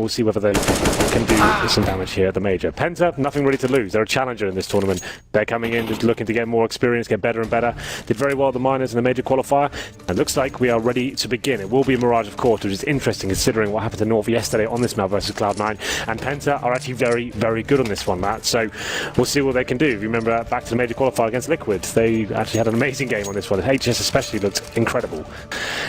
We'll see whether they can do some damage here at the Major. PENTA, nothing really to lose. They're a challenger in this tournament. They're coming in just looking to get more experience, get better and better. Did very well at the Minors in the Major qualifier, and looks like we are ready to begin. It will be a Mirage, of course, which is interesting considering what happened to North yesterday on this map versus Cloud9. And PENTA are actually very, very good on this one, Matt. So we'll see what they can do. If you remember back to the Major qualifier against Liquid, they actually had an amazing game on this one. HS especially looked incredible.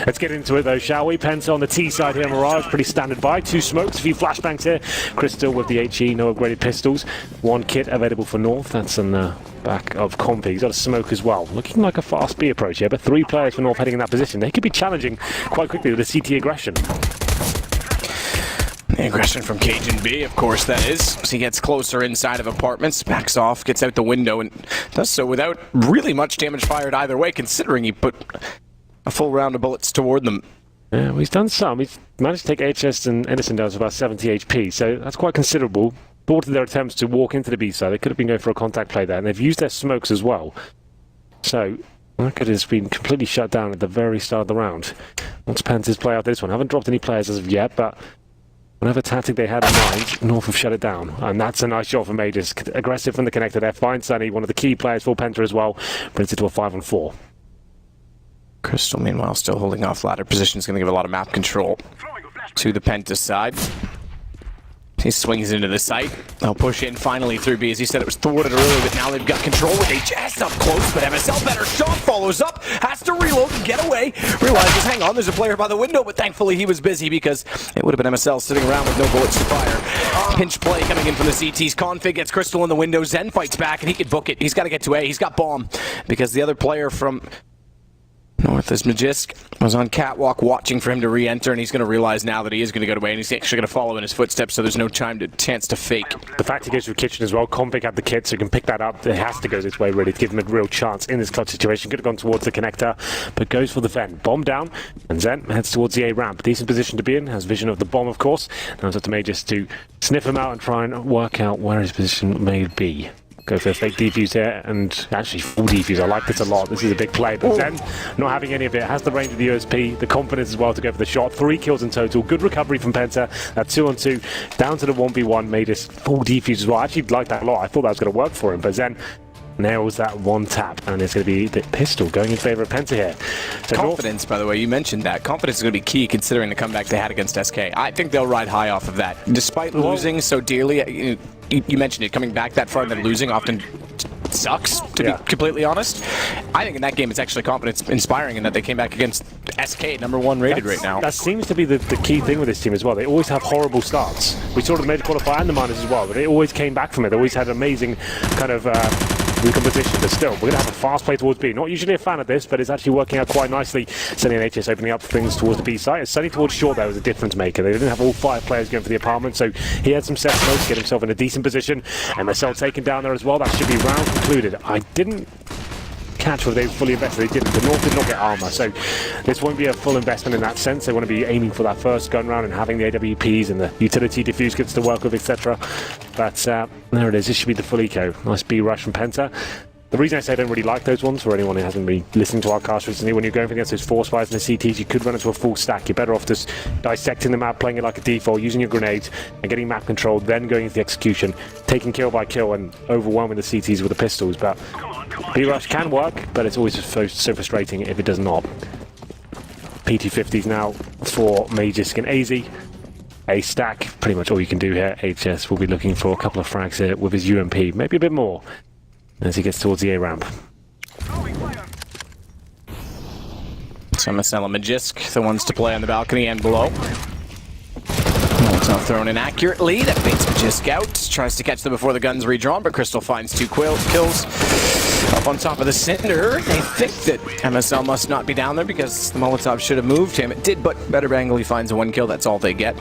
Let's get into it though, shall we? PENTA on the T side here, Mirage, pretty standard by. 2 smokes, a few flashbangs here. Crystal with the HE, no upgraded pistols. 1 kit available for North. That's on the back of Compy. He's got a smoke as well. Looking like a fast B approach here, but 3 players for North heading in that position. They could be challenging quite quickly with the CT aggression. The aggression from Cajun B, of course that is. As he gets closer inside of apartments, backs off, gets out the window, and does so without really much damage fired either way, considering he put a full round of bullets toward them. Yeah, well, he's done some. He's managed to take HS and Edison down to about 70 HP, so that's quite considerable. Thwarted their attempts to walk into the B side. They could have been going for a contact play there, and they've used their smokes as well. So Market has been completely shut down at the very start of the round. What's PENTA's play out this one? Haven't dropped any players as of yet, but whatever tactic they had in mind, North have shut it down. And that's a nice shot from Majors. Aggressive from the connector there. Finds Sunny, one of the key players for PENTA as well. Brings it to a 5-on-4. Crystal, meanwhile, still holding off ladder position. Is going to give a lot of map control to the PENTA side. He swings into the site. They'll push in finally through B. As he said, it was thwarted early, but now they've got control with HS up close. But MSL better shot, follows up, has to reload and get away. Realizes, hang on, there's a player by the window, but thankfully he was busy because it would have been MSL sitting around with no bullets to fire. Pinch play coming in from the CTs. Config gets Crystal in the window. Zen fights back, and he can book it. He's got to get to A. He's got bomb because the other player from North is Magisk, was on catwalk watching for him to re-enter, and he's going to realize now that he is going to go away, and he's actually going to follow in his footsteps, so there's no chance to fake. The fact he goes through kitchen as well, Config had the kit, so he can pick that up. It has to go this way, really, to give him a real chance in this clutch situation. Could have gone towards the connector, but goes for the vent. Bomb down, and Zen heads towards the A ramp. Decent position to be in, has vision of the bomb, of course. Now it's up to Majors to sniff him out and try and work out where his position may be. Go for a fake defuse here, and actually full defuse. I like this a lot. This is a big play, but Zen not having any of it. Has the range of the USP, the confidence as well to go for the shot. 3 kills in total. Good recovery from PENTA. That 2-on-2 down to the 1v1. Made his full defuse as well. I actually liked that a lot. I thought that was going to work for him, but Zen nails that 1 tap, and it's going to be the pistol going in favor of PENTA here. So confidence, by the way, you mentioned that. Confidence is going to be key considering the comeback they had against SK. I think they'll ride high off of that. Despite losing so dearly, you mentioned it, coming back that far and then losing often sucks, to be completely honest. I think in that game it's actually confidence inspiring in that they came back against SK, #1 rated right now. That seems to be the key thing with this team as well. They always have horrible starts. We saw the Major qualifier and the Minors as well, but they always came back from it. They always had amazing kind of recomposition, but still, we're going to have a fast play towards B. Not usually a fan of this, but it's actually working out quite nicely. Sunny and HS opening up things towards the B side. And Sunny towards short there was a difference maker. They didn't have all 5 players going for the apartment, so he had some set smokes to get himself in a decent position. MSL taken down there as well. That should be round concluded. I didn't catch whether they were fully invested. They didn't. The North did not get armor, so this won't be a full investment in that sense. They want to be aiming for that first gun round and having the AWPs and the utility diffuse kits to work with, etc. But there it is. This should be the full eco. Nice B rush from PENTA. The reason I say I don't really like those ones, for anyone who hasn't been listening to our cast recently, when you're going against those force fires and the CTs, you could run into a full stack. You're better off just dissecting the map, playing it like a default, using your grenades, and getting map control, then going into the execution, taking kill by kill, and overwhelming the CTs with the pistols. But B-Rush can work, but it's always so frustrating if it does not. P250s now for Magisk and AZ. A stack, pretty much all you can do here. HS will be looking for a couple of frags here with his UMP, maybe a bit more, as he gets towards the A ramp. So MSL and Magisk, the ones to play on the balcony and below. It's not thrown in accurately. That baits Magisk out. Tries to catch them before the gun's redrawn, but Crystal finds 2 kills. Up on top of the Cinder. They think that MSL must not be down there because the Molotov should have moved him. It did, but better angle. He finds a 1 kill. That's all they get.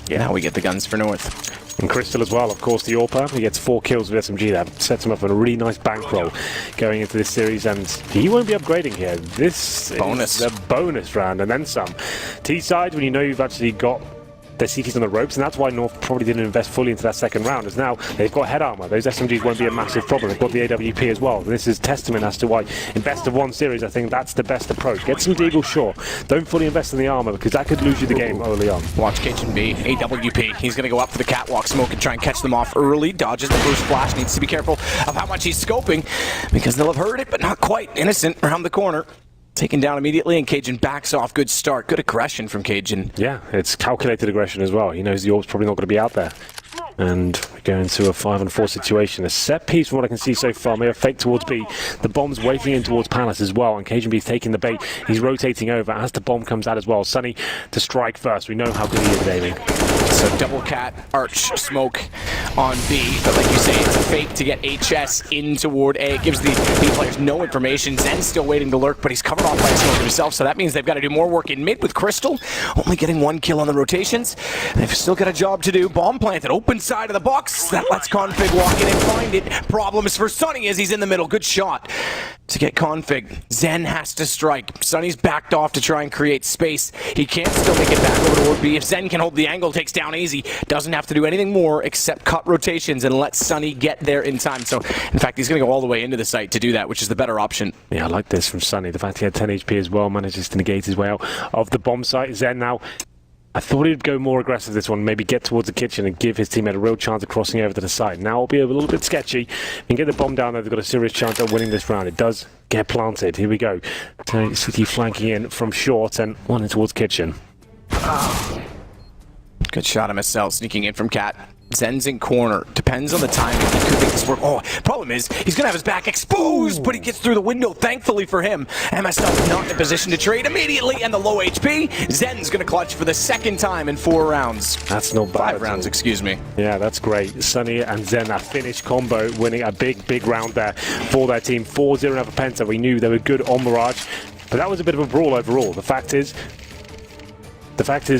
Yeah, now we get the guns for North. And Crystal as well, of course, the AWPer. He gets 4 kills with SMG. That sets him up on a really nice bankroll going into this series, and he won't be upgrading here. This is a bonus round, and then some. T-side, when you know you've actually got their CTs on the ropes, and that's why North probably didn't invest fully into that second round, as now they've got head armor. Those SMGs won't be a massive problem. They've got the AWP as well. This is testament as to why in best of one series, I think that's the best approach. Get some deagles, sure. Don't fully invest in the armor, because that could lose you the game early on. Watch Cajun B, AWP. He's going to go up for the catwalk smoke and try and catch them off early. Dodges the first flash. Needs to be careful of how much he's scoping, because they'll have heard it, but not quite. Innocent around the corner. Taken down immediately, and Cajun backs off. Good start. Good aggression from Cajun. Yeah, it's calculated aggression as well. He knows the orb's probably not going to be out there. And we go into a 5-on-4 situation. A set piece from what I can see so far. Maybe a fake towards B. The bomb's waving in towards Palace as well, and Cajun B's taking the bait. He's rotating over as the bomb comes out as well. Sunny to strike first. We know how good he is at aiming. So double cat, arch, smoke on B, but like you say, it's a fake to get HS in toward A. It gives the B players no information. Zen's still waiting to lurk, but he's covered off by a smoke himself, so that means they've got to do more work in mid with Crystal, only getting 1 kill on the rotations. They've still got a job to do. Bomb planted, open side of the box. That lets Config walk in and find it. Problems for Sunny as he's in the middle. Good shot to get Config. Zen has to strike. Sunny's backed off to try and create space. He can't still make it back over toward B. If Zen can hold the angle, takes down easy. Doesn't have to do anything more except cut rotations and let Sunny get there in time. So, in fact, he's going to go all the way into the site to do that, which is the better option. Yeah, I like this from Sunny. The fact he had 10 HP as well, manages to negate his way out of the bomb site. Zen now, I thought he'd go more aggressive this one, maybe get towards the kitchen and give his teammate a real chance of crossing over to the side. Now it'll be a little bit sketchy. And get the bomb down there, they've got a serious chance of winning this round. It does get planted. Here we go. City flanking in from short and one in towards kitchen. Good shot of MSL sneaking in from Cat. Zen's in corner. Depends on the timing. He could make this work. Oh, problem is, he's going to have his back exposed, but he gets through the window, thankfully for him. MSL not in a position to trade immediately, and the low HP. Zen's going to clutch for the second time in 4 rounds. That's not bad. 5 rounds, excuse me. Yeah, that's great. Sunny and Zen, that finish combo, winning a big round there for their team. 4-0 now for Penta. We knew they were good on Mirage, but that was a bit of a brawl overall. The fact is,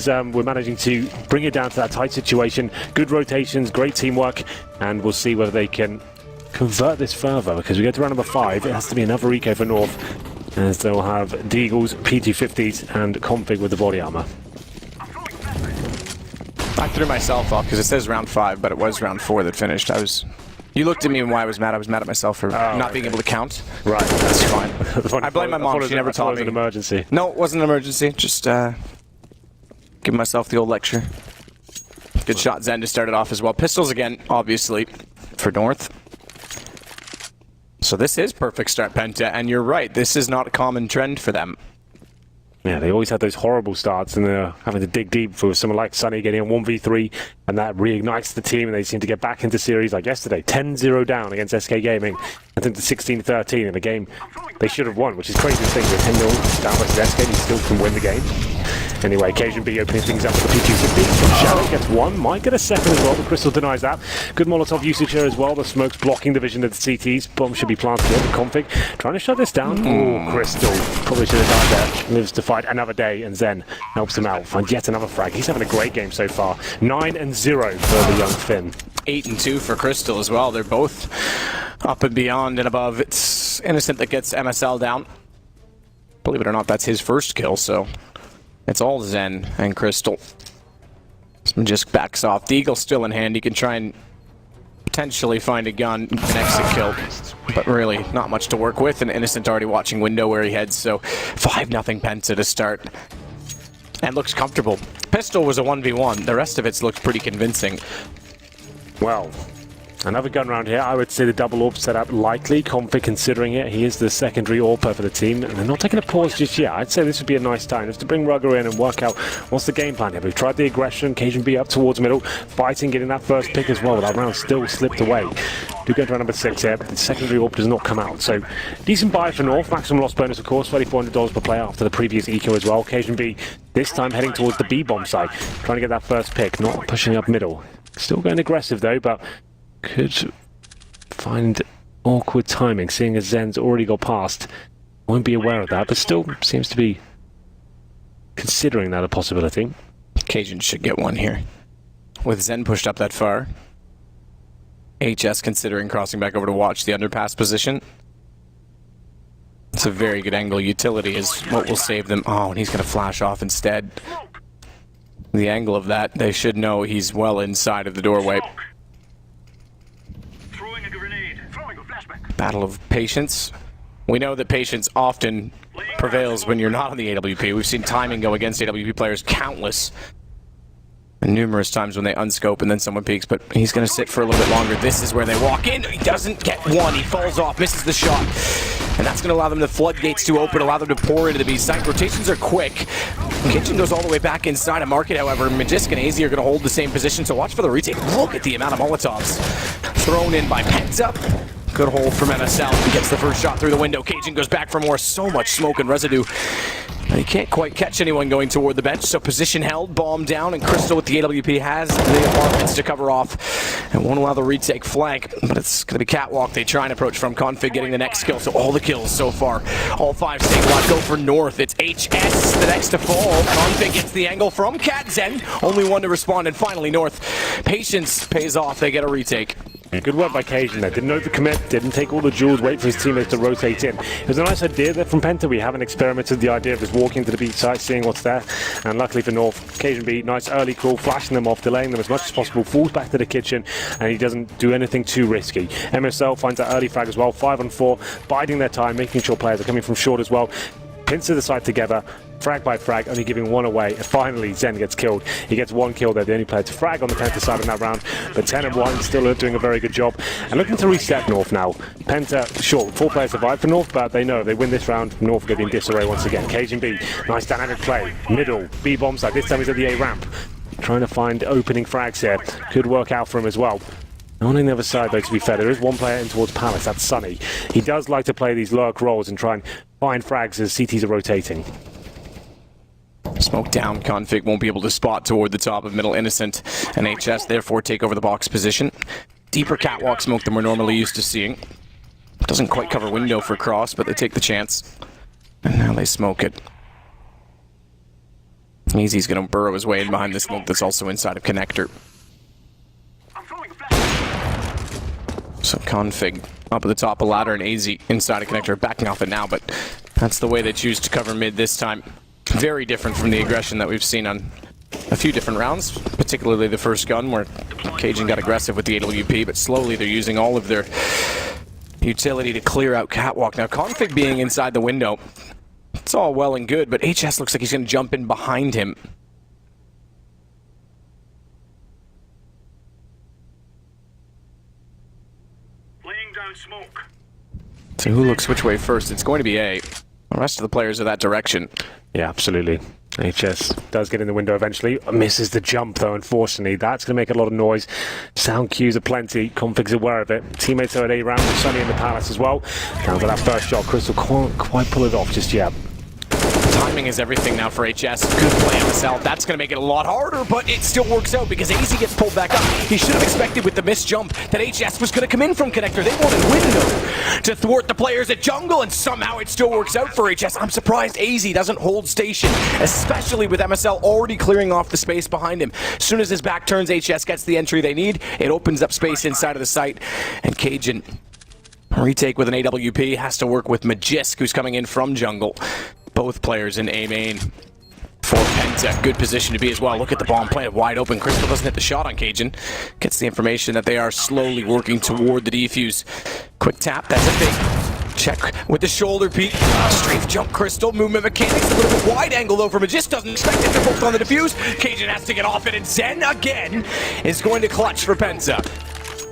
we're managing to bring it down to that tight situation. Good rotations, great teamwork, and we'll see whether they can convert this further, because we get to round number 5. It has to be another eco for North, as they'll have Deagles, P250s, and Config with the body armor. I threw myself off because it says round 5, but it was round 4 that finished. You looked at me and why I was mad. I was mad at myself for not being able to count. Right. That's fine. I blame my mom. She never taught me. It was an emergency. No, it wasn't an emergency. Just give myself the old lecture. Good shot, Zen, to start it off as well. Pistols again, obviously, for North. So this is perfect start, Penta, and you're right. This is not a common trend for them. Yeah, they always had those horrible starts, and they're having to dig deep for someone like Sunny getting a 1v3, and that reignites the team, and they seem to get back into series like yesterday. 10-0 down against SK Gaming, and then to 16-13 in a game they should have won, which is crazy to think. They're 10-0 down versus SK, you still can win the game. Anyway, Cajun B opening things up with the P250. Shadow gets 1, might get a second as well, but Crystal denies that. Good Molotov usage here as well. The smoke's blocking the vision of the CTs. Bomb should be planted here. The Config trying to shut this down. Oh, Crystal probably should have died there. Lives to fight another day, and Zen helps him out. Find yet another frag. He's having a great game so far. 9-0 for the young Finn. 8-2 for Crystal as well. They're both up and beyond and above. It's Innocent that gets MSL down. Believe it or not, that's his first kill, so it's all Zen and Crystal. Just backs off. The Eagle's still in hand. He can try and potentially find a gun, an exit kill, but really not much to work with. And Innocent already watching window where he heads, so 5-0 Penta to start. And looks comfortable. Pistol was a 1v1. The rest of it looks pretty convincing. Well, another gun round here. I would say the double AWP setup likely. Config considering it. He is the secondary AWPer for the team, and they're not taking a pause just yet. I'd say this would be a nice time just to bring Rugger in and work out what's the game plan here. We've tried the aggression, Cajun B up towards middle, fighting, getting that first pick as well, but that round still slipped away. Do go to round number 6 here, but the secondary AWP does not come out. So, decent buy for North. Maximum loss bonus, of course, $3,400 per player after the previous eco as well. Cajun B this time heading towards the B-bomb side, trying to get that first pick, not pushing up middle. Still going aggressive though, but could find awkward timing, seeing as Zen's already got past. Won't be aware of that, but still seems to be considering that a possibility. Cajun should get one here. With Zen pushed up that far. HS considering crossing back over to watch the underpass position. It's a very good angle. Utility is what will save them. Oh, and he's going to flash off instead. the angle of that, they should know he's well inside of the doorway. Throwing a grenade. Throwing a flashback. Battle of patience. We know that patience often prevails when you're not on the AWP. We've seen timing go against AWP players countless and numerous times when they unscope and then someone peeks, but he's going to sit for a little bit longer. This is where they walk in. He doesn't get one. He falls off, misses the shot. And that's going to allow them the floodgates to open, allow them to pour into the B site. Rotations are quick. Kitchen goes all the way back inside of Market, however. Magisk and AZ are going to hold the same position, so watch for the retake. Look at the amount of Molotovs thrown in by PENTA. Good hold from MSL. He gets the first shot through the window. Cajun goes back for more. So much smoke and residue. He can't quite catch anyone going toward the bench, so position held, bomb down, and Crystal with the AWP has the apartments to cover off and won't allow the retake flank, but it's going to be catwalk. They try and approach from Config, getting the next kill, so all the kills so far. All 5 stay alive, go for North. It's HS, the next to fall. Config gets the angle from Cat Zen, only one to respond, and finally North. Patience pays off, they get a retake. Good work by Cajun there. Didn't overcommit, didn't take all the jewels, wait for his teammates to rotate in. It was a nice idea there from PENTA. We haven't experimented the idea of just walking to the beach site, seeing what's there. And luckily for North, Cajun B, nice early call, flashing them off, delaying them as much as possible, falls back to the kitchen, and he doesn't do anything too risky. MSL finds that early frag as well, 5 on 4, biding their time, making sure players are coming from short as well. Pins to the side together, frag by frag, only giving one away, and finally Zen gets killed. He gets 1 kill there, the only player to frag on the PENTA side in that round, but 10 and 1, still doing a very good job. And looking to reset North now. PENTA, sure, 4 players survived for North, but they know if they win this round, North are going to be in disarray once again. Cajun B, nice dynamic play, middle, B bomb side, this time he's at the A ramp. Trying to find opening frags here, could work out for him as well. On the other side, though, to be fair, there is one player in towards Palace, that's Sunny. He does like to play these lurk roles and try and find frags as CTs are rotating. Smoke down, Config won't be able to spot toward the top of middle Innocent, and HS therefore take over the box position. Deeper catwalk smoke than we're normally used to seeing. Doesn't quite cover window for Cross, but they take the chance. And now they smoke it. Easy's going to burrow his way in behind the smoke that's also inside of Connector. So Config up at the top of ladder and AZ inside of Connector, backing off it now, but that's the way they choose to cover mid this time. Very different from the aggression that we've seen on a few different rounds, particularly the first gun where Cajun got aggressive with the AWP, but slowly they're using all of their utility to clear out catwalk. Now Config being inside the window, it's all well and good, but HS looks like he's going to jump in behind him. Smoke. So who looks which way first? It's going to be A. The rest of the players are that direction. Yeah, absolutely. HS does get in the window eventually. Misses the jump, though, unfortunately. That's going to make a lot of noise. Sound cues are plenty. Config's aware of it. Teammates are at A round with Sunny in the Palace as well. Down to that first shot. Crystal can't quite pull it off just yet. Timing is everything now for HS. Good play MSL. That's going to make it a lot harder, but it still works out because AZ gets pulled back up. He should have expected with the missed jump that HS was going to come in from Connector. They wanted window to thwart the players at jungle, and somehow it still works out for HS. I'm surprised AZ doesn't hold station, especially with MSL already clearing off the space behind him. As soon as his back turns, HS gets the entry they need. It opens up space inside of the site, and Cajun, retake with an AWP, has to work with Magisk, who's coming in from jungle. Both players in A main for PENTA. Good position to be as well. Look at the bomb played wide open. Crystal doesn't hit the shot on Cajun. Gets the information that they are slowly working toward the defuse. Quick tap. That's a big check with the shoulder peek. Strafe jump Crystal. Movement mechanics. A little bit wide angle though for Magisk. Doesn't expect it. They're both on the defuse. Cajun has to get off it, and Zen again is going to clutch for PENTA.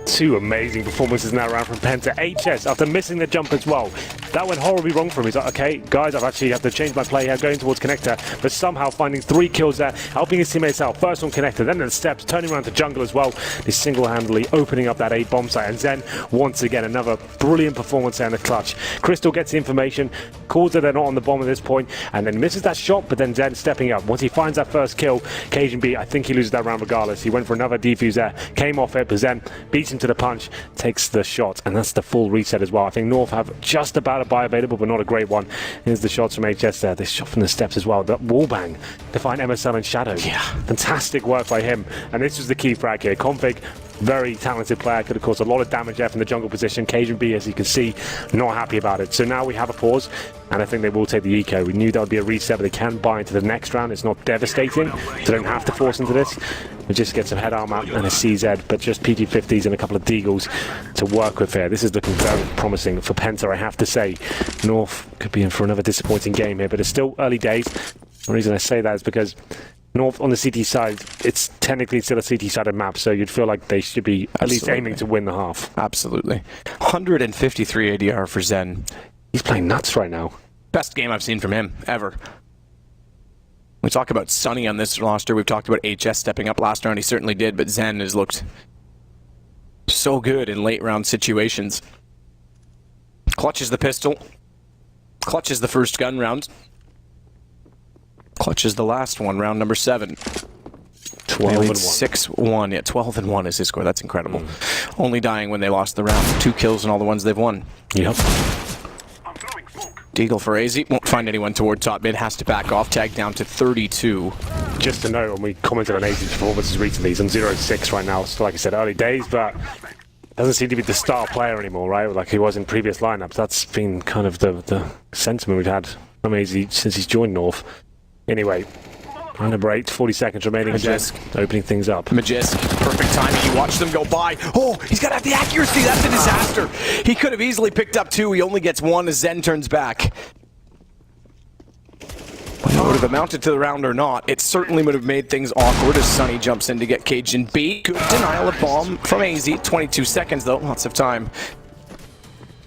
2 amazing performances in that round from PENTA. HS, after missing the jump as well. That went horribly wrong for him. He's like, okay, guys, I've actually have to change my play here, going towards Connector, but somehow finding 3 kills there, helping his teammates out. First on Connector, then the steps, turning around to jungle as well. He's single-handedly opening up that A bomb site. And Zen, once again, another brilliant performance there in the clutch. Crystal gets the information, calls that they're not on the bomb at this point, and then misses that shot, but then Zen stepping up. Once he finds that first kill, Cajun B, I think he loses that round regardless. He went for another defuse there, came off it, but Zen beats him to the punch, takes the shot, and that's the full reset as well. I think North have just about a buy available, but not a great one. Here's the shots from HS there. They shot from the steps as well. That wall bang to find MSL in shadow. Yeah. Fantastic work by him. And this was the key frag here. Config Very talented player, could have caused a lot of damage there from the jungle position. Cajun B, as you can see, not happy about it. So now we have a pause, and I think they will take the eco. We knew that would be a reset, but they can buy into the next round. It's not devastating, so they don't have to force into this. We just get some head armor and a CZ, but just PG-50s and a couple of Deagles to work with here. This is looking very promising for Penta, I have to say. North could be in for another disappointing game here, but it's still early days. The reason I say that is because North on the CT side, it's technically still a CT-sided map, so you'd feel like they should be at least aiming to win the half. Absolutely. 153 ADR for Zen. He's playing nuts right now. Best game I've seen from him, ever. We talk about Sonny on this roster. We've talked about HS stepping up last round. He certainly did, but Zen has looked so good in late round situations. Clutches the pistol. Clutches the first gun round. Clutches the last one, round number 7. 12 and 1. 6-1. Yeah, 12 and 1 is his score. That's incredible. Only dying when they lost the round. 2 kills in all the ones they've won. Yep. Deagle for AZ. Won't find anyone toward top mid. Has to back off. Tag down to 32. Just to note, when we commented on AZ's performances recently, he's on 0-6 right now. So like I said, early days, but doesn't seem to be the star player anymore, right? Like he was in previous lineups. That's been kind of the sentiment we've had from AZ since he's joined North. Anyway, round number 8, 40 seconds remaining. Magisk opening things up. Magisk, perfect timing. You watch them go by. Oh, he's got to have the accuracy. That's a disaster. He could have easily picked up 2. He only gets 1 as Zen turns back. Whether it would have amounted to the round or not, it certainly would have made things awkward as Sonny jumps in to get Cajun B. Good denial of bomb from AZ. 22 seconds though, lots of time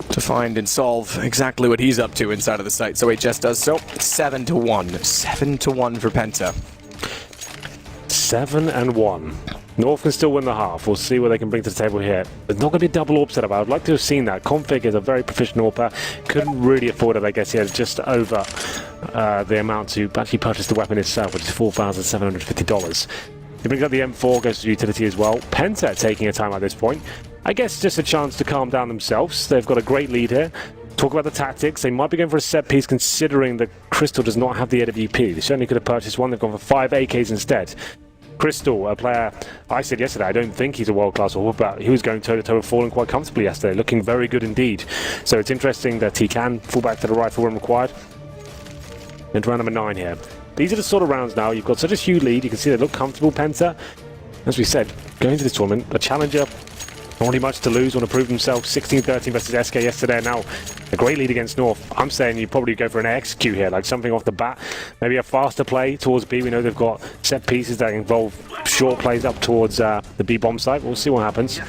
to find and solve exactly what he's up to inside of the site. So HS does so. 7-1. 7-1 for Penta. 7-1. North can still win the half. We'll see what they can bring to the table here. There's not going to be a double AWP setup. I would like to have seen that. Config is a very proficient AWPer. Couldn't really afford it, I guess. He had just over the amount to actually purchase the weapon itself, which is $4,750. He brings up the M4, goes to utility as well. Penta taking a time at this point. I guess just a chance to calm down themselves. They've got a great lead here. Talk about the tactics. They might be going for a set piece considering that Crystal does not have the AWP. They certainly could have purchased one. They've gone for 5 AKs instead. Crystal, a player, I said yesterday, I don't think he's a world-class AWP, but he was going toe-to-toe with Fallen quite comfortably yesterday, looking very good indeed. So it's interesting that he can fall back to the rifle when required. Into round number 9 here. These are the sort of rounds now. You've got such a huge lead. You can see they look comfortable, Penta. As we said, going to this tournament, a challenger, not really much to lose, want to prove themselves. 16-13 versus SK yesterday, and now a great lead against North. I'm saying you probably go for an execute here, like something off the bat. Maybe a faster play towards B. We know they've got set pieces that involve short plays up towards the B bomb site. We'll see what happens.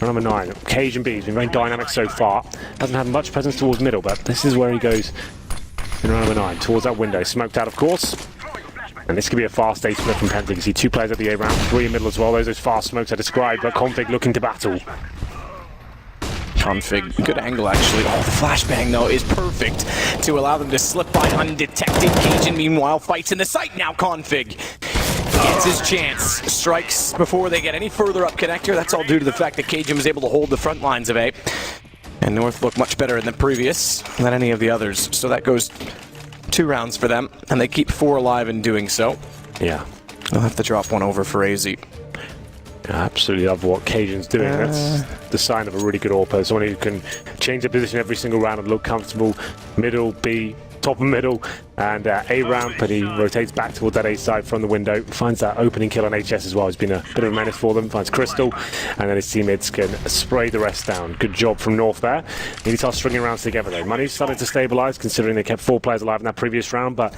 Round number 9, Cajun B has been very dynamic so far. Hasn't had much presence towards middle, but this is where he goes in round number 9, towards that window. Smoked out, of course. And this could be a fast A split from Penta. You can see 2 players at the A round, 3 in middle as well. Those fast smokes I described, but Config looking to battle. Config, good angle actually. Oh, the flashbang though is perfect to allow them to slip by undetected. Cajun meanwhile fights in the site now. Config gets his chance. Strikes before they get any further up connector. That's all due to the fact that Cajun was able to hold the front lines of A. And North looked much better than previous than any of the others. So that goes 2 rounds for them, and they keep 4 alive in doing so. Yeah. They'll have to drop one over for AZ. I absolutely love what Cajun's doing. That's the sign of a really good AWPer. Someone who can change their position every single round and look comfortable. Middle, B, top and middle, and A round, but he rotates back towards that A side from the window. Finds that opening kill on HS as well. He's been a bit of a menace for them. Finds Crystal, and then his teammates can spray the rest down. Good job from North there. Need to start stringing rounds together though. Money's starting to stabilise considering they kept 4 players alive in that previous round, but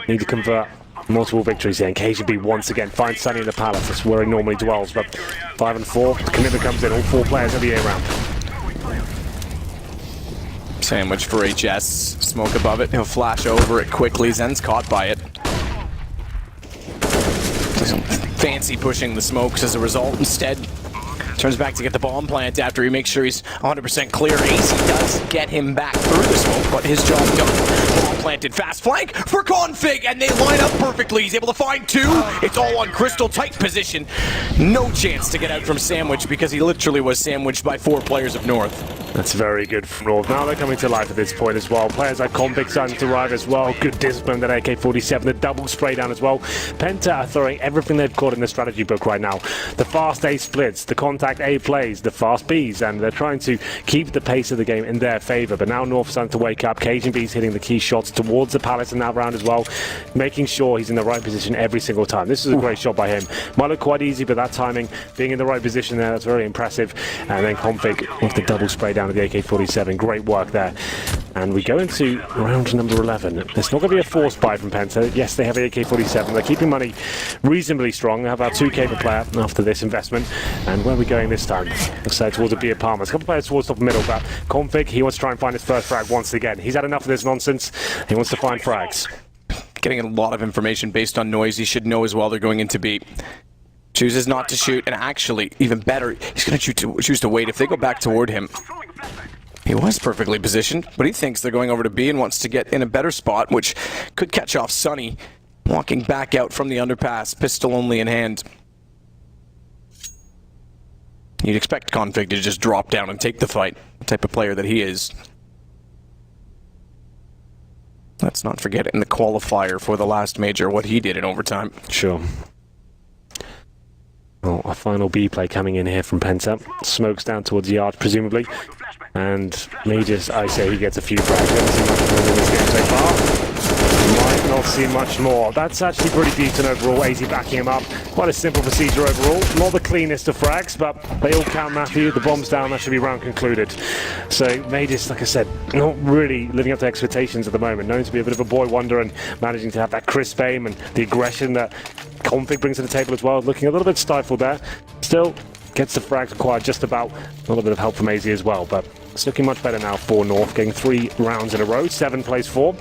need to convert multiple victories here. And Cajun B once again finds Sunny in the palace. That's where he normally dwells, but 5 and 4. The commitment comes in. All 4 players at the A round. Sandwich for HS. Smoke above it. He'll flash over it quickly. Zen's caught by it. Doesn't fancy pushing the smokes as a result. Instead, turns back to get the bomb plant after he makes sure he's 100% clear. AC does get him back through the smoke, but his job done. Bomb planted. Fast flank for Config, and they line up perfectly. He's able to find 2. It's all on Crystal. Tight position. No chance to get out from Sandwich because he literally was sandwiched by 4 players of North. That's very good from North. Now they're coming to life at this point as well. Players like Convict starting to arrive as well. Good discipline with that AK-47. The double spray down as well. Penta are throwing everything they've caught in the strategy book right now. The fast A splits, the contact A plays, the fast Bs, and they're trying to keep the pace of the game in their favour. But now North starting to wake up. Cajun B's hitting the key shots towards the Palace in that round as well, making sure he's in the right position every single time. This is a great shot by him. Might look quite easy, but that timing, being in the right position there, that's very impressive. And then Config with the double spray down to the AK-47. Great work there. And we go into round number 11. It's not going to be a forced buy from Penta. Yes, they have the AK-47. They're keeping money reasonably strong. They have about 2k per player after this investment. And where are we going this time? Looks like towards a beer Palmer. A couple of players towards top middle, but Config, he wants to try and find his first frag once again. He's had enough of this nonsense. He wants to find frags. Getting a lot of information based on noise. He should know as well they're going into B. Chooses not to shoot, and actually, even better, he's going to choose to wait. If they go back toward him, he was perfectly positioned, but he thinks they're going over to B and wants to get in a better spot, which could catch off Sonny walking back out from the underpass, pistol only in hand. You'd expect Config to just drop down and take the fight, the type of player that he is. Let's not forget in the qualifier for the last major what he did in overtime. Sure. Well, a final B play coming in here from Penta. Smokes down towards the yard, presumably. And Majors, I say he gets a few frags. Haven't seen much more in this game so far. Might not see much more. That's actually pretty decent overall. AZ backing him up. Quite a simple procedure overall. Not the cleanest of frags, but they all count, Matthew. The bomb's down. That should be round concluded. So Majors, like I said, not really living up to expectations at the moment. Known to be a bit of a boy wonder and managing to have that crisp aim and the aggression that Config brings to the table as well. Looking a little bit stifled there. Still gets the frags required just about. A little bit of help from AZ as well, but it's looking much better now for North, getting 3 rounds in a row. 7 plays 4.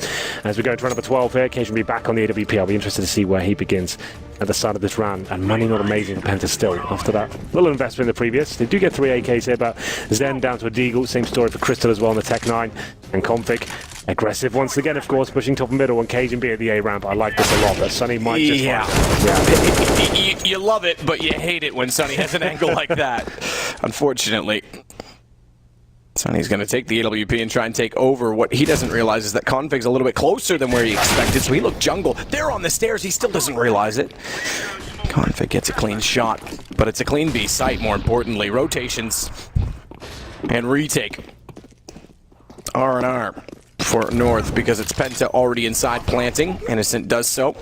As we go into round number 12 here, Cajun will be back on the AWP. I'll be interested to see where he begins at the start of this round. And money not amazing for Penta still after that little investment in the previous. They do get 3 AKs here, but Zen down to a Deagle. Same story for Crystal as well in the Tech 9. And Config aggressive once again, of course, pushing top and middle, and Cajun B at the A ramp. I like this a lot, but Sonny might just find it. You love it, but you hate it when Sonny has an angle like that. Unfortunately, Sonny's going to take the AWP and try and take over. What he doesn't realize is that Config's a little bit closer than where he expected, so he looked jungle. They're on the stairs, he still doesn't realize it. Config gets a clean shot, but it's a clean B site, more importantly. Rotations and retake. R&R for North because it's Penta already inside planting. Innocent does so.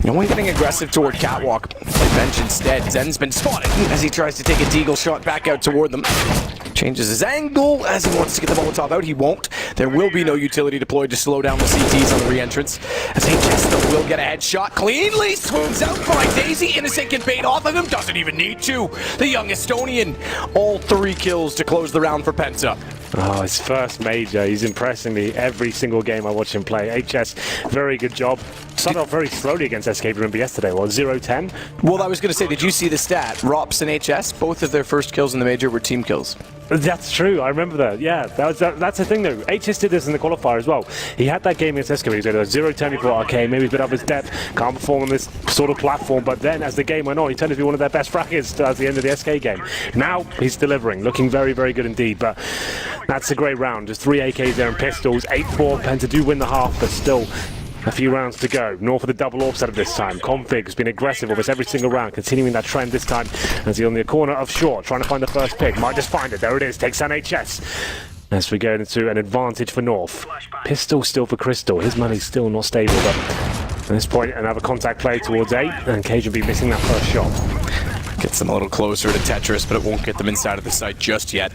No one getting aggressive toward Catwalk. They bench instead. Zen's been spotted as he tries to take a Deagle shot back out toward them. Changes his angle as he wants to get the Molotov out. He won't. There will be no utility deployed to slow down the CTs on the re-entrance. As HS still will get a headshot cleanly. Swims out, finds Daisy. Innocent can bait off of him. Doesn't even need to. The young Estonian. All 3 kills to close the round for Penta. Oh, his first major. He's impressing me every single game I watch him play. HS, very good job. Started off very slowly against SK Remember yesterday. Well, 0-10. Well, I was going to say, did you see the stat? Rops and HS, both of their first kills in the major were team kills. That's true. I remember that. Yeah, that's the thing, though. HS did this in the qualifier as well. He had that game against SK. He was at 0-10 before. Okay, maybe he's a bit up his depth. Can't perform on this sort of platform. But then, as the game went on, he turned to be one of their best fraggers at the end of the SK game. Now, he's delivering. Looking very, very good indeed. But that's a great round. Just 3 AKs there and pistols. 8-4. Penta do win the half, but still a few rounds to go. North of the double AWP setup this time. Config has been aggressive almost every single round, continuing that trend this time as he's on the corner of short, trying to find the first pick. Might just find it. There it is. Takes down HS. As we go into an advantage for North. Pistol still for Crystal. His money's still not stable, but at this point, another contact play towards A, and Cajun will be missing that first shot. Gets them a little closer to Tetris, but it won't get them inside of the site just yet.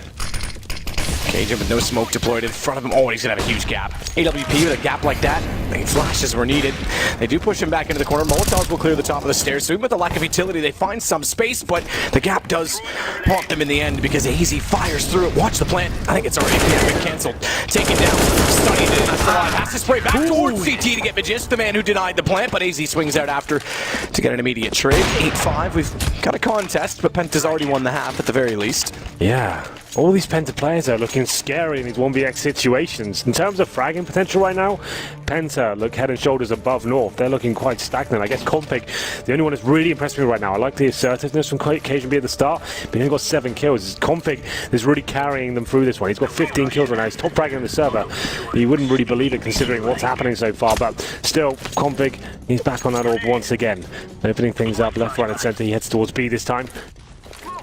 Cajun with no smoke deployed in front of him. Oh, he's going to have a huge gap. AWP with a gap like that. Flashes were needed. They do push him back into the corner. Molotovs will clear the top of the stairs. So even with the lack of utility, they find some space, but the gap does haunt them in the end because AZ fires through it. Watch the plant. I think it's already been cancelled. Taken down. Stunning to has to spray back towards CT to get Magist, the man who denied the plant, but AZ swings out after to get an immediate trade. 8-5. We've got a contest, but Penta's already won the half at the very least. Yeah. all these Penta players are looking scary in these 1vx situations. In terms of fragging potential right now, Penta look head and shoulders above North. They're looking quite stagnant. I guess Config, the only one that's really impressed me right now. I like the assertiveness from KGB at the start, but he only got 7 kills. It's Config is really carrying them through this one. He's got 15 kills right now. He's top fragging on the server. You wouldn't really believe it considering what's happening so far, but still, Config, he's back on that orb once again. Opening things up left, right and centre. He heads towards B this time.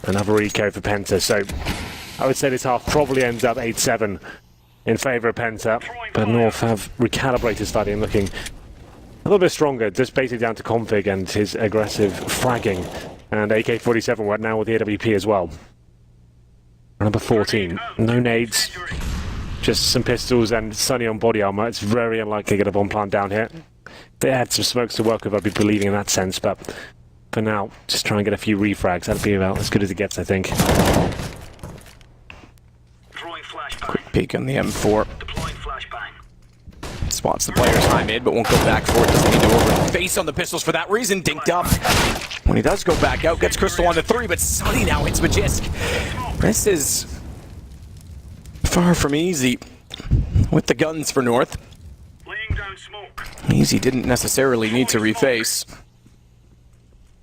Another eco for Penta, so I would say this half probably ends up 8-7 in favour of Penta, but North have recalibrated slightly and looking a little bit stronger, just basically down to Config and his aggressive fragging. And AK-47 right now with the AWP as well. Number 14, no nades, just some pistols and Sunny on body armour. It's very unlikely to get a bomb plant down here. They had some smokes to work with, I'd be believing in that sense, but for now, just try and get a few refrags. That'd be about as good as it gets, I think. Quick peek on the M4. Spots the players high mid, but won't go back for it. Doesn't need to over face on the pistols for that reason. Dinked up. When he does go back out, gets Crystal on the 3, but Sunny now hits Magisk. This is far from easy with the guns for North. Easy didn't necessarily need to reface.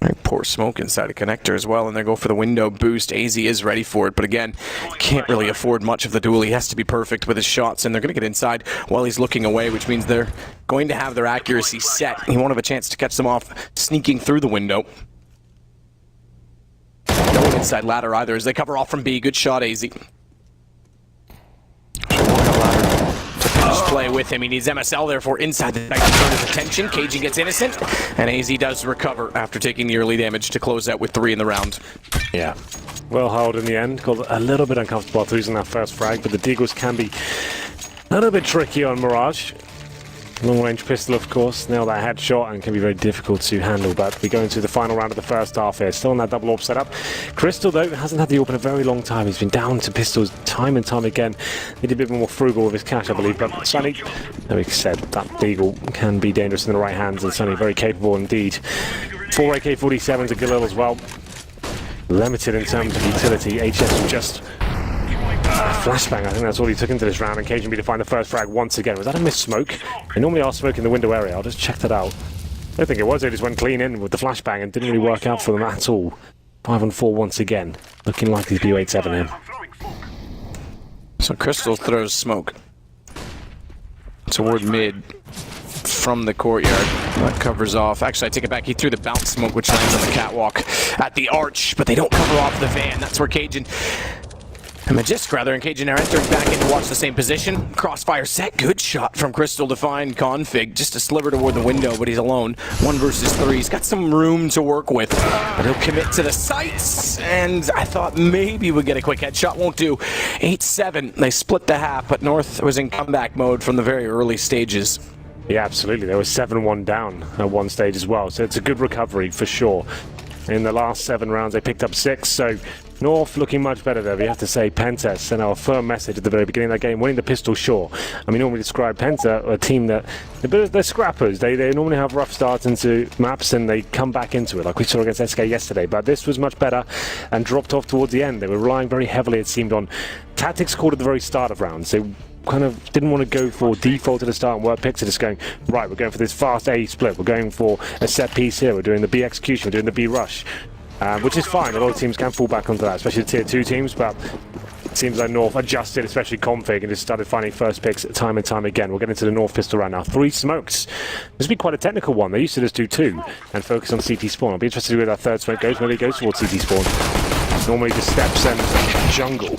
Very poor smoke inside a connector as well, and they go for the window boost. AZ is ready for it, but again, can't really afford much of the duel. He has to be perfect with his shots, and they're going to get inside while he's looking away, which means they're going to have their accuracy set. He won't have a chance to catch them off sneaking through the window. No one inside ladder either as they cover off from B. Good shot, AZ. Just play with him. He needs MSL, therefore inside the back to turn his attention. Cajun gets innocent, and AZ does recover after taking the early damage to close out with 3 in the round. Yeah, well held in the end. Got a little bit uncomfortable after losing that first frag, but the deagles can be a little bit tricky on Mirage. Long range pistol, of course, nail that headshot and can be very difficult to handle, but we go into the final round of the first half here. Still on that double orb setup. Crystal, though, hasn't had the orb in a very long time. He's been down to pistols time and time again. He did a bit more frugal with his cash, I believe, but Sunny, like we said, that deagle can be dangerous in the right hands, and Sunny very capable indeed. 4 AK-47s to Galil as well. Limited in terms of utility. HS just flashbang, I think that's all he took into this round, and KGB to find the first frag once again. Was that a missed smoke? They normally are smoking the window area. I'll just check that out. I don't think it was. They just went clean in with the flashbang and didn't really work out for them at all. 5-on-4 once again. Looking like these BU-87 here. So Crystal throws smoke toward mid from the courtyard. That covers off. Actually, I take it back. He threw the bounce smoke, which lands on the catwalk at the arch, but they don't cover off the van. That's where Cajun and Magisk, rather, and Cajun are entering back in to watch the same position. Crossfire set. Good shot from Crystal to find Config. Just a sliver toward the window, but he's alone. 1 versus 3. He's got some room to work with. But he'll commit to the sights, and I thought maybe we'd get a quick headshot. Won't do. 8-7. They split the half, but North was in comeback mode from the very early stages. Yeah, absolutely. They were 7-1 down at one stage as well, so it's a good recovery for sure. In the last 7 rounds, they picked up 6, so North looking much better there. We have to say Penta sent out a firm message at the very beginning of that game, winning the pistol sure. And we normally describe Penta, a team that they're scrappers. They normally have rough starts into maps and they come back into it, like we saw against SK yesterday. But this was much better and dropped off towards the end. They were relying very heavily, it seemed, on tactics called at the very start of rounds. They kind of didn't want to go for default at the start and work picks. They're just going, right, we're going for this fast A split. We're going for a set piece here. We're doing the B execution. We're doing the B rush. Which is fine. A lot of teams can fall back onto that, especially the tier 2 teams, but it seems like North adjusted, especially Config, and just started finding first picks time and time again. We'll get into the North pistol right now. 3 smokes. This would be quite a technical one. They used to just do 2 and focus on CT spawn. I'll be interested to see where that third smoke goes. Maybe it goes towards CT spawn. Normally just steps and jungle.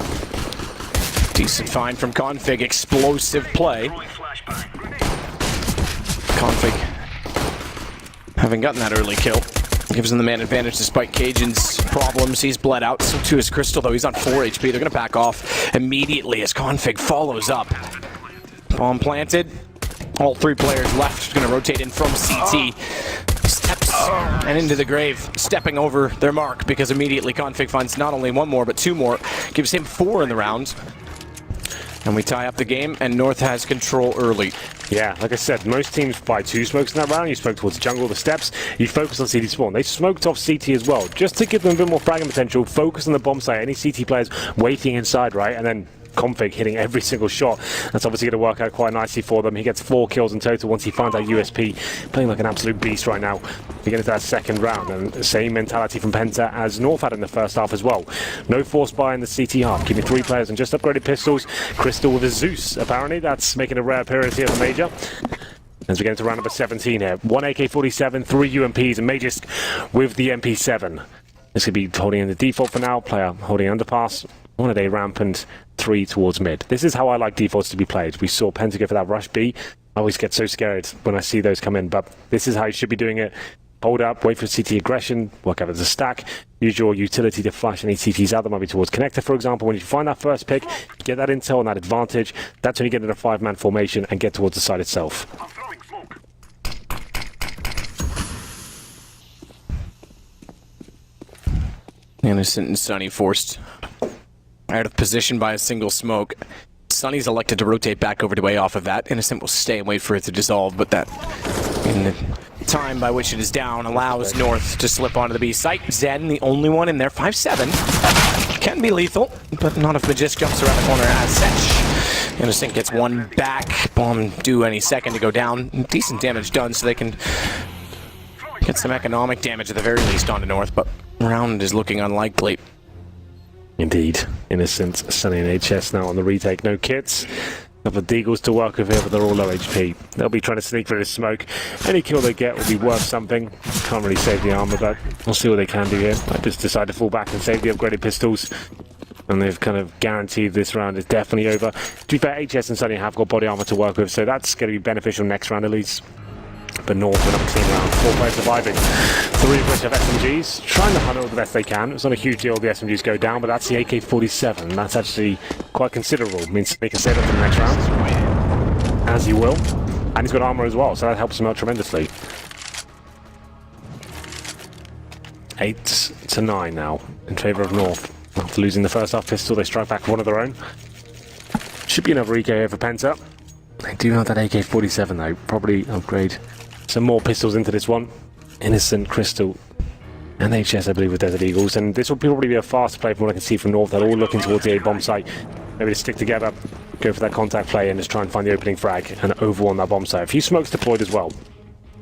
Decent find from Config. Explosive play. Config, having gotten that early kill, gives him the man advantage despite Cajun's problems. He's bled out, so too is Crystal, though. He's on 4 HP. They're going to back off immediately as Config follows up. Bomb planted. All 3 players left. Going to rotate in from CT. Steps and into the grave, stepping over their mark because immediately Config finds not only 1 more, but 2 more. Gives him 4 in the round. And we tie up the game, and North has control early. Yeah, like I said, most teams buy 2 smokes in that round. You smoke towards jungle, the steps. You focus on CT spawn. They smoked off CT as well, just to give them a bit more fragging potential. Focus on the bomb site. Any CT players waiting inside, right? And then Config hitting every single shot. That's obviously going to work out quite nicely for them. He gets 4 kills in total once he finds that USP. Playing like an absolute beast right now. We get into that second round, and the same mentality from Penta as North had in the first half as well. No force buy in the CT half, keeping 3 players and just upgraded pistols. Crystal with a Zeus, apparently. That's making a rare appearance here for Major. As we get into round number 17 here. 1 AK-47, 3 UMPs, and Major's with the MP7. This could be holding in the default for now. Player holding underpass. 1 a day ramp and 3 towards mid. This is how I like defaults to be played. We saw Penta go for that rush B. I always get so scared when I see those come in, but this is how you should be doing it. Hold up, wait for CT aggression, work out as a stack, use your utility to flash any CTs out that might be towards connector, for example. When you find that first pick, get that intel and that advantage. That's when you get in a 5-man formation and get towards the side itself. I'm throwing smoke. Innocent and Sunny forced out of position by a single smoke. Sunny's elected to rotate back over to A off of that. Innocent will stay and wait for it to dissolve, but that, in the time by which it is down, allows North to slip onto the B site. Zen, the only one in there, 5-7. Can be lethal, but not if Magist jumps around the corner as such. Innocent gets 1 back. Bomb due any second to go down. Decent damage done, so they can get some economic damage at the very least onto North, but round is looking unlikely. Indeed. Innocent, Sunny and HS now on the retake. No kits. Couple of Deagles to work with here, but they're all low HP. They'll be trying to sneak through the smoke. Any kill they get will be worth something. Can't really save the armor, but we'll see what they can do here. I just decide to fall back and save the upgraded pistols. And they've kind of guaranteed this round is definitely over. To be fair, HS and Sunny have got body armor to work with, so that's going to be beneficial next round at least. But North went up a clean round. 4 players surviving. 3 of which have SMGs. Trying to hunt all the best they can. It's not a huge deal if the SMGs go down, but that's the AK-47. That's actually quite considerable. It means they can save it for the next round. As he will. And he's got armor as well, so that helps him out tremendously. 8-9 now in favour of North. After losing the first half pistol, they strike back with one of their own. Should be another EK here for Penta. They do have that AK-47 though. Probably upgrade some more pistols into this one. Innocent, Crystal, and HS, I believe, with Desert Eagles. And this will probably be a faster play from what I can see from North. They're all looking towards the A bomb site. Maybe to stick together, go for that contact play, and just try and find the opening frag and overwhelm that bomb site. A few smokes deployed as well.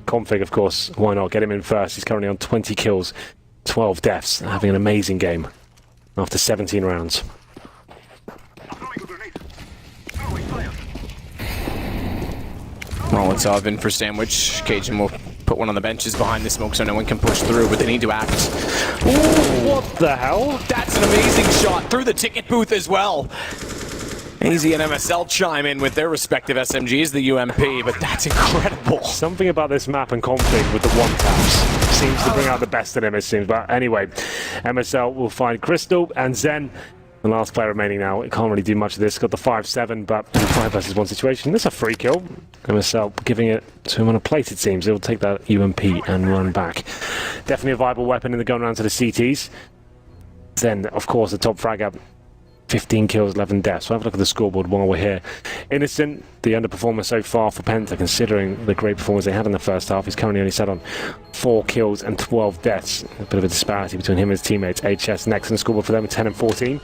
Config, of course, why not? Get him in first. He's currently on 20 kills, 12 deaths, having an amazing game after 17 rounds. Throwing a grenade. Throwing fire. Molotov in for sandwich. Cajun will put one on the benches behind the smoke so no one can push through, but they need to act. Ooh, what the hell? That's an amazing shot through the ticket booth as well. AZ and MSL chime in with their respective SMGs, the UMP, but that's incredible. Something about this map and config with the one taps seems to bring out the best in him, it seems. But anyway, MSL will find Crystal and Zen. The last player remaining now. It can't really do much of this. Got the 5-7, but 5 versus 1 situation. That's a free kill. MSL giving it to him on a plate, it seems. He'll take that UMP and run back. Definitely a viable weapon in the going round to the CTs. Then, of course, the top frag up. 15 kills, 11 deaths. So have a look at the scoreboard while we're here. Innocent, the underperformer so far for Penta, considering the great performance they had in the first half. He's currently only sat on 4 kills and 12 deaths. A bit of a disparity between him and his teammates. HS next in the scoreboard for them with 10 and 14.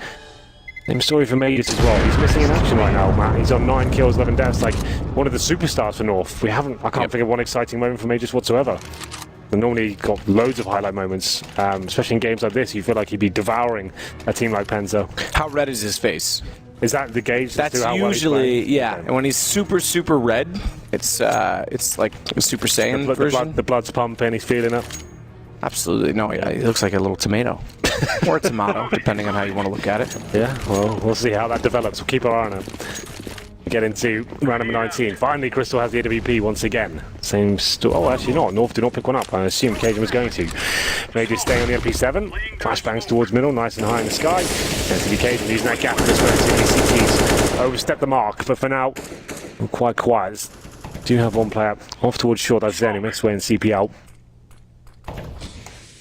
Same story for Majors as well. He's missing in action right now, Matt. He's on 9 kills, 11 deaths, like one of the superstars for North. I can't think of one exciting moment for Majors whatsoever. And normally got loads of highlight moments, especially in games like this. You feel like he'd be devouring a team like Penta. How red is his face? Is that the gauge? That's how usually, well yeah. Okay. And when he's super, super red, it's like a Super Saiyan version. The blood's pumping, he's feeling it. Absolutely. No, yeah, he looks like a little tomato. Or a tomato, depending on how you want to look at it. Yeah, well, we'll see how that develops. We'll keep our eye on it. Get into round number 19. Finally, Crystal has the AWP once again. Same oh, actually not. North did not pick one up. I assumed Cajun was going to. Major staying on the MP7. Flashbangs towards middle, nice and high in the sky. And Cajun using that gap for this CTs. Overstep the mark, but for now, we're quite quiet. Do have one player off towards short. That's Zen, who makes his way in CPL.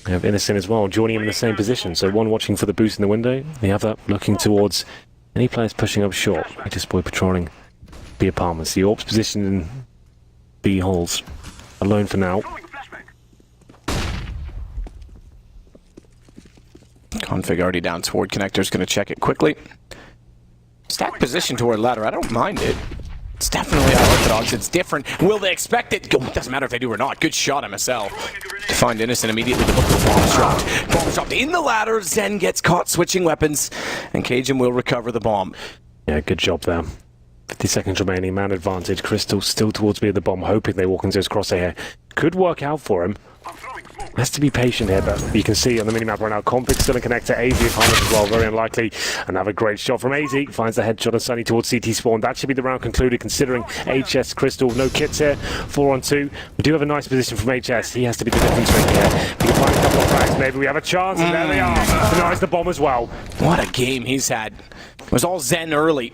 We have Innocent as well, joining him in the same position. So one watching for the boost in the window, the other looking towards Any players pushing up short? Just boy patrolling B apartments. The Orps positioned in B halls. Alone for now. Throwing a flashbang. Config already down toward connector's going to check it quickly. Stack position toward ladder. I don't mind it. It's definitely unorthodox. It's different. Will they expect it? Doesn't matter if they do or not. Good shot, MSL. To find Innocent immediately. The bomb's dropped. Bomb's dropped in the ladder. Zen gets caught switching weapons, and Cajun will recover the bomb. Yeah, good job there. 50 seconds remaining, man advantage. Crystal still towards me at the bomb, hoping they walk into his crosshair. Could work out for him. I'm throwing smoke. Has to be patient here, but you can see on the minimap right now, Config still in connector, AZ opponent as well, very unlikely. Another great shot from AZ, finds the headshot of Sunny towards CT spawn. That should be the round concluded, considering HS Crystal, no kits here, 4-on-2. We do have a nice position from HS, he has to be the difference maker here. We can find a couple of frags, maybe we have a chance, and there they are. Denies the bomb as well. What a game he's had. It was all Zen early.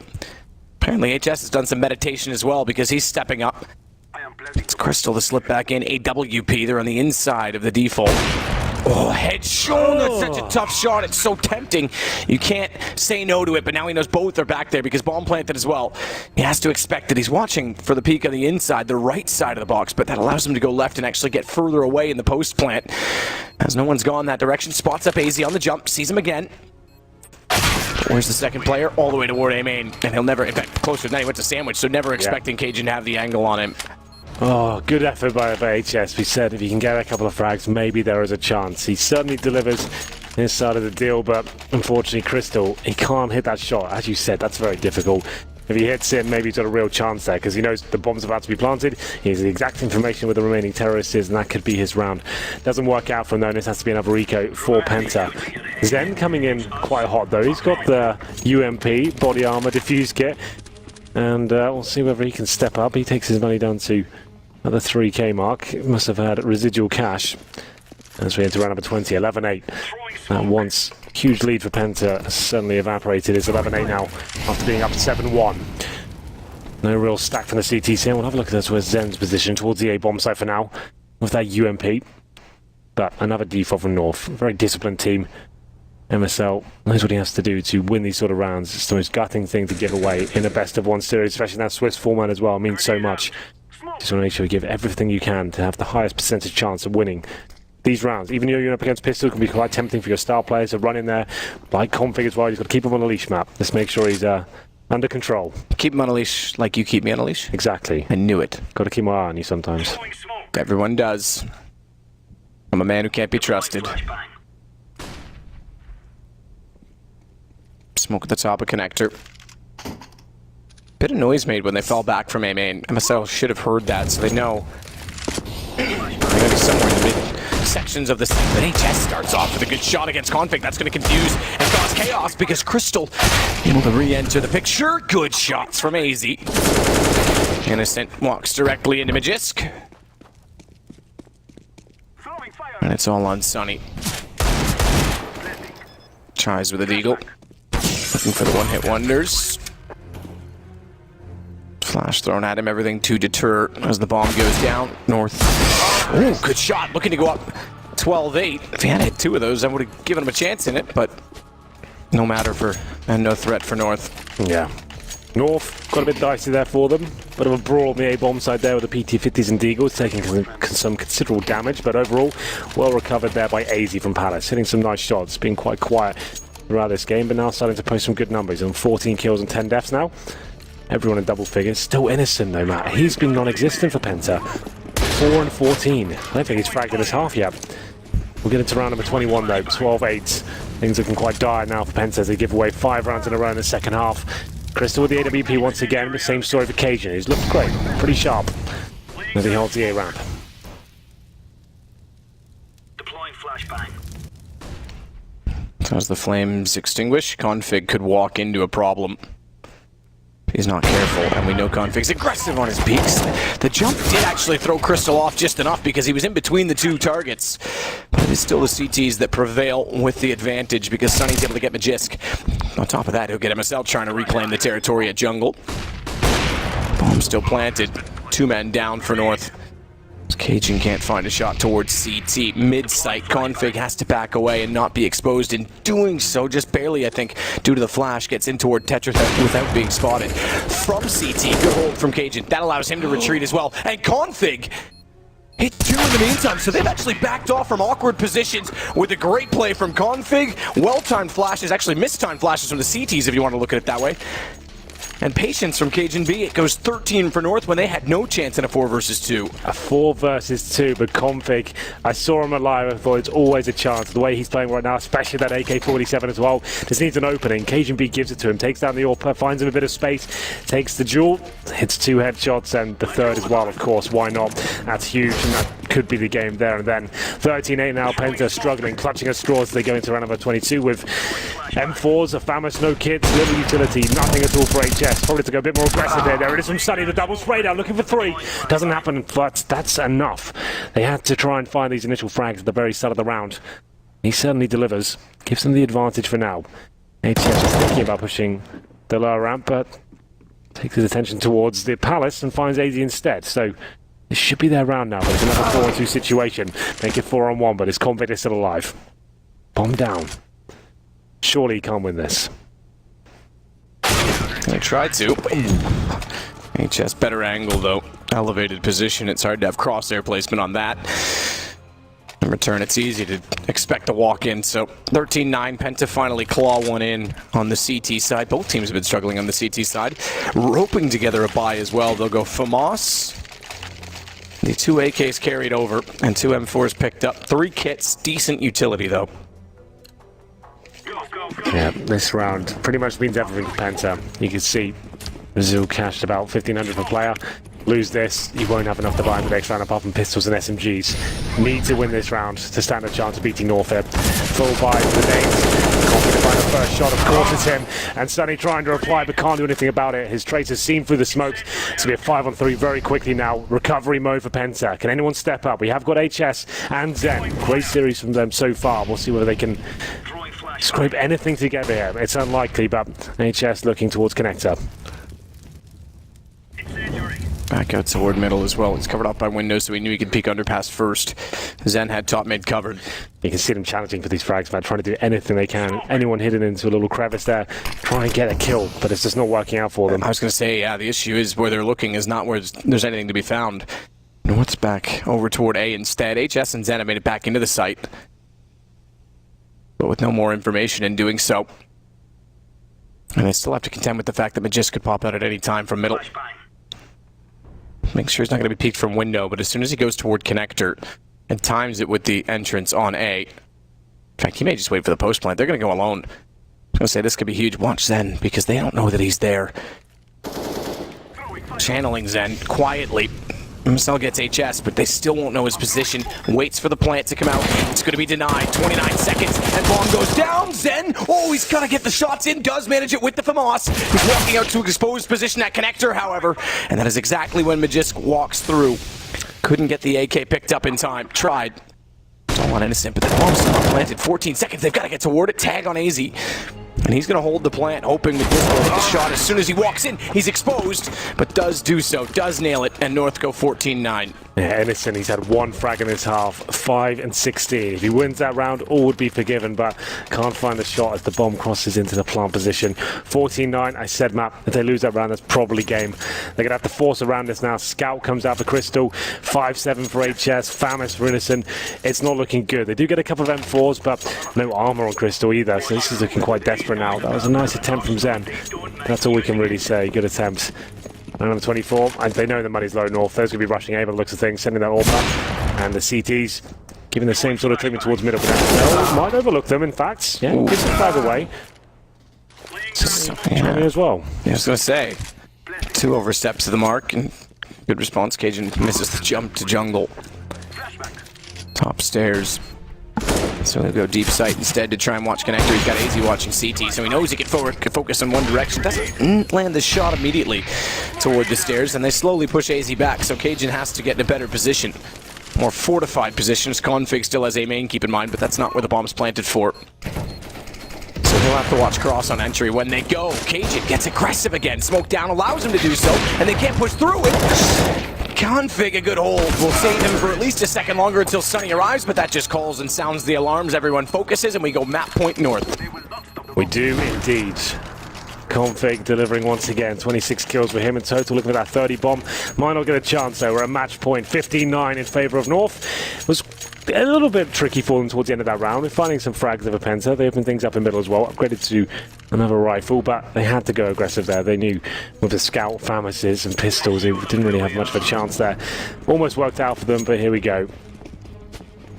Apparently HS has done some meditation as well because he's stepping up. I am planting. It's Crystal to slip back in. AWP, they're on the inside of the default. Oh, head shown. That's such a tough shot. It's so tempting. You can't say no to it, but now he knows both are back there because bomb planted as well. He has to expect that he's watching for the peak on the inside, the right side of the box, but that allows him to go left and actually get further away in the post plant. As no one's gone that direction, spots up AZ on the jump, sees him again. Where's the second player? All the way toward A main, and he'll never, in fact, closer than that, he went to sandwich, so never expecting Cajun to have the angle on him. Oh, good effort by HS. We said if he can get a couple of frags, maybe there is a chance. He certainly delivers his side of the deal, but unfortunately, Crystal, he can't hit that shot. As you said, that's very difficult. If he hits it, maybe he's got a real chance there, because he knows the bomb's about to be planted. He has the exact information where the remaining terrorist is, and that could be his round. Doesn't work out for him, though, and this has to be another eco for Penta. Zen coming in quite hot, though. He's got the UMP, body armor, diffuse kit, and we'll see whether he can step up. He takes his money down to the 3k mark. He must have had residual cash as we enter round number 20, 11-8. That once huge lead for Penta has suddenly evaporated. It's 11-8 now after being up 7-1. No real stack from the CTC. We'll have a look at this where Zen's position towards the A bomb site for now with that UMP. But another default from North. Very disciplined team. MSL knows what he has to do to win these sort of rounds. It's the most gutting thing to give away in a best-of-1 series, especially in that Swiss format as well. It means so much. Just want to make sure you give everything you can to have the highest percentage chance of winning these rounds. Even though you're up against Pistol, it can be quite tempting for your star players to run in there. Like Config as well, you've got to keep him on a leash map. Just make sure he's under control. Keep him on a leash like you keep me on a leash? Exactly. I knew it. Got to keep my eye on you sometimes. Throwing smoke. Everyone does. I'm a man who can't be trusted. Flashbang. Smoke at the top of connector. Bit of noise made when they fell back from A main. MSL should have heard that, so they know they're going to be somewhere in the mid sections of this. But HS starts off with a good shot against Config. That's going to confuse and cause chaos because Crystal able to re-enter the picture. Good shots from AZ. Innocent walks directly into Magisk. Throwing fire. And it's all on Sunny. Tries with a deagle. Looking for the one-hit wonders. Flash thrown at him, everything to deter as the bomb goes down north. Oh, good shot. Looking to go up 12-8. If he had hit two of those, I would have given him a chance in it, but no matter for, and no threat for North. Yeah. North got a bit dicey there for them. Bit of a brawl on the A-bomb side there with the PT-50s and Deagles, taking some considerable damage, but overall, well recovered there by AZ from Palace. Hitting some nice shots, being quite quiet throughout this game, but now starting to post some good numbers. On 14 kills and 10 deaths now. Everyone in double figures. Still Innocent though, Matt. He's been non-existent for Penta. 4 and 14. I don't think he's fragged in his half yet. We'll get into round number 21 though. 12-8. Things looking quite dire now for Penta as they give away 5 rounds in a row in the second half. Crystal with the AWP once again. The same story for Cajun. He's looked great. Pretty sharp. As he holds the A ramp. Deploying flashbang. So as the flames extinguish, Config could walk into a problem. He's not careful, and we know Config's aggressive on his peaks. The jump did actually throw Crystal off just enough because he was in between the two targets. But it is still the CTs that prevail with the advantage because Sunny's able to get Magisk. On top of that, he'll get MSL trying to reclaim the territory at jungle. Bomb still planted. 2 men down for North. Cajun can't find a shot towards CT. Mid-sight, Config has to back away and not be exposed. In doing so, just barely, I think, due to the flash, gets in toward Tetris without being spotted. From CT, good hold from Cajun. That allows him to retreat as well. And Config hit 2 in the meantime, so they've actually backed off from awkward positions with a great play from Config. Well-timed flashes, actually mistimed flashes from the CTs if you want to look at it that way. And patience from Cajun B. It goes 13 for North when they had no chance in a 4 versus 2. A 4 versus 2, but Config, I saw him alive. I thought it's always a chance. The way he's playing right now, especially that AK-47 as well, just needs an opening. Cajun B gives it to him, takes down the AWP, finds him a bit of space, takes the duel, hits 2 headshots, and the third as well, of course. Why not? That's huge, and that could be the game there and then. 13-8 now, Penta struggling, clutching at straws as they go into round number 22 with M4s, a Famous, no kits, little utility, nothing at all for HS. Probably to go a bit more aggressive there. There it is from Sunny, the double spray down, looking for 3. Doesn't happen, but that's enough. They had to try and find these initial frags at the very start of the round. He certainly delivers, gives them the advantage for now. HS is thinking about pushing the lower ramp, but takes his attention towards the Palace and finds AZ instead. So this should be their round now, but it's another 4-on-2 situation. Make it 4-on-1, but his Convict is still alive. Bomb down. Surely he can't win this. They tried to. HS better angle though. Elevated position. It's hard to have crosshair placement on that. In return, it's easy to expect a walk in. So 13-9, Penta finally claw one in on the CT side. Both teams have been struggling on the CT side. Roping together a buy as well. They'll go FAMAS. The 2 AKs carried over and 2 M4s picked up. 3 kits. Decent utility though. Yeah, this round pretty much means everything for Penta. You can see Brazil cashed about 1,500 per player. Lose this, you won't have enough to buy in the next round apart from pistols and SMGs. Need to win this round to stand a chance of beating North here. Full buy for the nades. Confident to find the first shot, of course it's him. And Sunny trying to reply but can't do anything about it. His trace has seen through the smokes. It's going to be a 5-on-3 very quickly now. Recovery mode for Penta. Can anyone step up? We have got HS and Zen. Great series from them so far. We'll see whether they can scrape anything together here. It's unlikely, but HS looking towards connector. Back out toward middle as well. It's covered up by windows, so we knew he could peek underpass first. Zen had top mid covered. You can see them challenging for these frags, man, trying to do anything they can. Anyone hidden into a little crevice there, try and get a kill, but it's just not working out for them. I was going to say, yeah, the issue is where they're looking is not where there's anything to be found. North's back over toward A instead. HS and Zen have made it back into the site, but with no more information in doing so. And they still have to contend with the fact that Magist could pop out at any time from middle. Make sure he's not going to be peeked from window, but as soon as he goes toward connector and times it with the entrance on A. In fact, he may just wait for the post plant. They're going to go alone. I was going to say this could be huge. Watch Zen, because they don't know that he's there. Channeling Zen quietly. Marcel gets HS, but they still won't know his position. Waits for the plant to come out. It's going to be denied. 29 seconds, and bomb goes down. Zen, oh, he's got to get the shots in. Does manage it with the FAMAS. He's walking out to an exposed position at connector, however, and that is exactly when Magist walks through. Couldn't get the AK picked up in time. Tried. All on innocent, but the bomb's still not planted. 14 seconds. They've got to get toward it. Tag on AZ. And he's going to hold the plant, hoping Magist will hit the shot. As soon as he walks in, he's exposed, but does do so, does nail it, and North go 14-9. Yeah, innocent, he's had 1 frag in his half, 5 and 16. If he wins that round, all would be forgiven, but can't find the shot as the bomb crosses into the plant position. 14-9, I said, Matt, if they lose that round, that's probably game. They're going to have to force around this now. Scout comes out for Crystal, 5-7 for HS, Famous for Innocent. It's not looking good. They do get a couple of M4s, but no armor on Crystal either, so this is looking quite desperate now. That was a nice attempt from Zen. That's all we can really say. Good attempt. And number 24, and they know the money's low North. Those going to be rushing A by the looks of things, sending that all back. And the CTs giving the same sort of treatment towards middle. But might overlook them, in fact. Yeah, gives the flag away. Yeah. As well. Yeah, I was going to say, 2 oversteps to the mark, and good response. Cajun misses the jump to jungle. Top stairs. So he'll go deep sight instead to try and watch connector. He's got AZ watching CT, so he knows he can focus in one direction. Doesn't land the shot immediately toward the stairs, and they slowly push AZ back, so Cajun has to get in a better position. More fortified positions. Config still has A main, keep in mind, but that's not where the bomb's planted for. So he'll have to watch cross on entry when they go. Cajun gets aggressive again. Smoke down allows him to do so, and they can't push through it. Config a good hold. We'll save him for at least a second longer until Sunny arrives, but that just calls and sounds the alarms. Everyone focuses, and we go map point north. We do indeed. Config delivering once again. 26 kills for him in total. Looking for that 30 bomb. Might not get a chance though. We're at match point. 15-9 in favour of North. It was a little bit tricky for them towards the end of that round. We're finding some frags of a PENTA. They opened things up in middle as well. Upgraded to another rifle, but they had to go aggressive there. They knew with the scout, FAMASes and pistols, they didn't really have much of a chance there. Almost worked out for them, but here we go.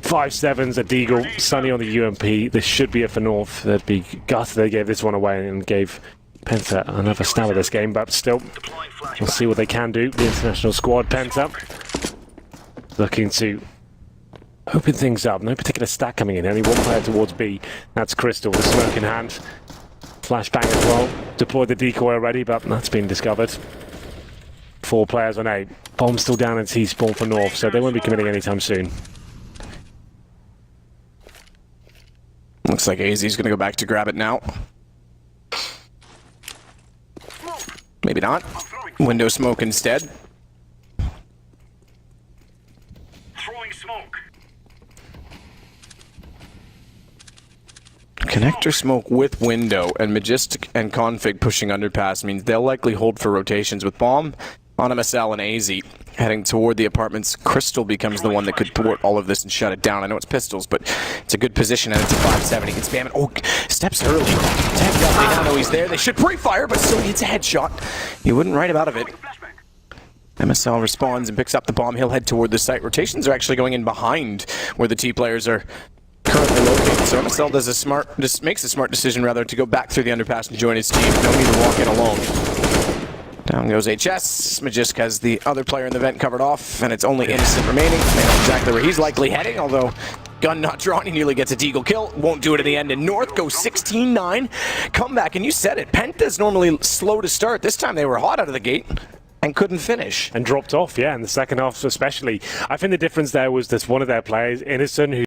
5-7s, a Deagle, Sunny on the UMP. This should be it for North. They'd be gutted they gave this one away and gave PENTA another stab at this game, but still, we'll see what they can do. The international squad, PENTA, looking to open things up. No particular stack coming in. Only one player towards B. That's Crystal with a smoke in hand. Flashbang as well. Deployed the decoy already, but that's been discovered. 4 players on A. Bomb still down in T-spawn for North, so they won't be committing anytime soon. Looks like AZ's going to go back to grab it now. Maybe not. Window smoke instead. Throwing smoke. Connector smoke with window and Majestic and Config pushing underpass means they'll likely hold for rotations with bomb on MSL and AZ. Heading toward the apartments, Crystal becomes the one that could thwart all of this and shut it down. I know it's pistols, but it's a good position and it's a 5-7. He can spam it. Oh, steps early. They now know he's there. They should pre-fire, but still needs a headshot. He wouldn't write about of it. MSL responds and picks up the bomb. He'll head toward the site. Rotations are actually going in behind where the T players are currently located. So MSL does makes a smart decision rather to go back through the underpass and join his team. No need to walk in alone. Down goes HS. Majisk has the other player in the vent covered off, and it's only Innocent remaining. They know exactly where he's likely heading, although gun not drawn, he nearly gets a Deagle kill. Won't do it in the end, and North goes 16-9. Comeback, and you said it. Penta's normally slow to start. This time they were hot out of the gate and couldn't finish. And dropped off, yeah, in the second half especially. I think the difference there was this one of their players, Innocent, who